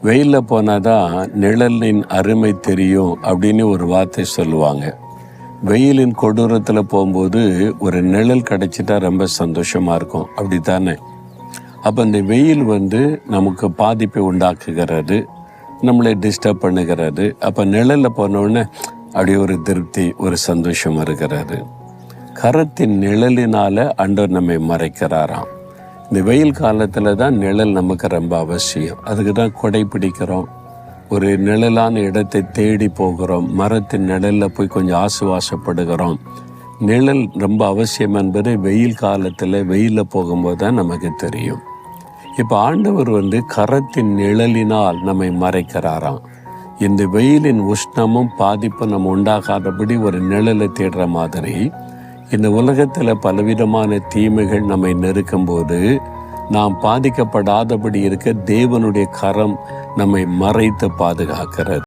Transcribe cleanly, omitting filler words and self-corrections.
வெயிலில் போனால் தான் நிழலின் அருமை தெரியும் அப்படின்னு ஒரு வார்த்தை சொல்லுவாங்க. வெயிலின் கொடூரத்தில் போகும்போது ஒரு நிழல் கிடைச்சிட்டா ரொம்ப சந்தோஷமாக இருக்கும், அப்படி தானே? அப்போ இந்த வெயில் நமக்கு பாதிப்பை உண்டாக்குகிறது, நம்மளை டிஸ்டர்ப் பண்ணுகிறது. அப்போ நிழலில் போனோடனே அப்படியே ஒரு திருப்தி, ஒரு சந்தோஷம் இருக்கிறது. கரத்தின் நிழலினால் ஆண்டவர் நம்மை மறைக்கிறாராம். இந்த வெயில் காலத்தில் தான் நிழல் நமக்கு ரொம்ப அவசியம். அதுக்கு தான் கொடை பிடிக்கிறோம், ஒரு நிழலான இடத்தை தேடி போகிறோம், மரத்தின் நிழலில் போய் கொஞ்சம் ஆசுவாசப்படுகிறோம். நிழல் ரொம்ப அவசியம் என்பது வெயில் காலத்தில் வெயிலில் போகும்போது தான் நமக்கு தெரியும். இப்போ ஆண்டவர் கரத்தின் நிழலினால் நம்மை மறைக்கிறாராம். இந்த வெயிலின் உஷ்ணமும் பாதிப்பும் நம்ம உண்டாகாதபடி ஒரு நிழலை தேடுற மாதிரி இந்த உலகத்தில் பலவிதமான தீமைகள் நம்மை நெருக்கும் போது நாம் பாதிக்கப்படாதபடி இருக்க தேவனுடைய கரம் நம்மை மறைத்து பாதுகாக்கிறது.